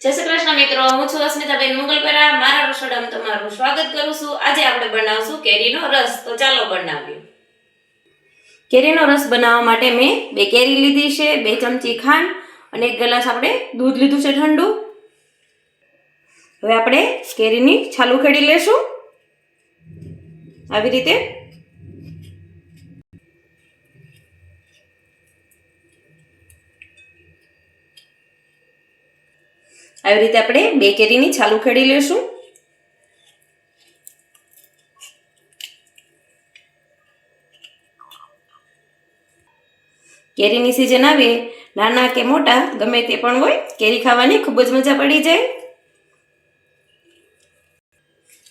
જય શ્રી કૃષ્ણ મિત્રો, હું છું અસ્મિતાબેન મુગલપરા. મારા રસોડામાં તમારું સ્વાગત કરું છું. આજે આપણે બનાવશું કેરીનો રસ. તો ચાલો બનાવીએ. કેરીનો રસ બનાવવા માટે મેં 2 કેરી લીધી છે, 2 ચમચી ખાંડ અને 1 ગ્લાસ આપણે દૂધ લીધું છે ઠંડુ. હવે આપણે કેરીની છાલ ઉખેડી લેશું આવી રીતે. આવી રીતે આપણે 2 કેરીની છાલ ઉખેડી લેશું. કેરીની સીઝન આવે, નાના કે મોટા ગમે તે પણ હોય, કેરી ખાવાની ખૂબ જ મજા પડી જાય.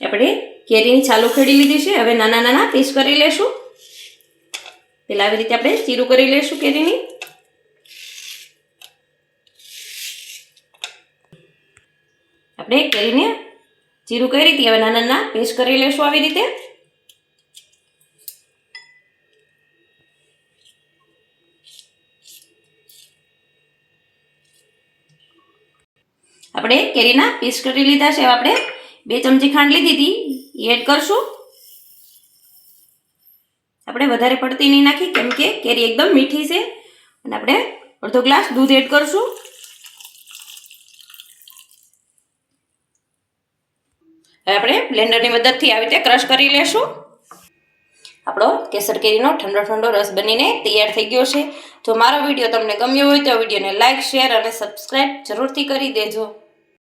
આપણે કેરીની છાલ ઉખેડી લીધી છે. હવે નાના નાના પીસ કરી લેશું. પહેલા આવી રીતે આપણે ચીરું કરી લેશું કેરીની. આપણે કેરીને ચીરું કરી હતી, હવે નાના નાના પીસ કરી લેશું આવી રીતે. આપણે કેરીના પીસ કરી લીધા છે. આપણે 2 ચમચી ખાંડ લીધી હતી, એ એડ કરશું. આપણે વધારે પડતી નહીં નાખી, કેમ કે કેરી એકદમ મીઠી છે. અને આપણે અડધો ગ્લાસ દૂધ એડ કરશું. હવે આપણે બ્લેન્ડરની મદદથી આવી રીતે ક્રશ કરી લેશું. આપણો કેસર કેરીનો ઠંડો ઠંડો રસ બનીને તૈયાર થઈ ગયો છે. જો મારો વિડીયો તમને ગમ્યો હોય તો વિડીયોને લાઇક, શેર અને સબસ્ક્રાઈબ જરૂરથી કરી દેજો.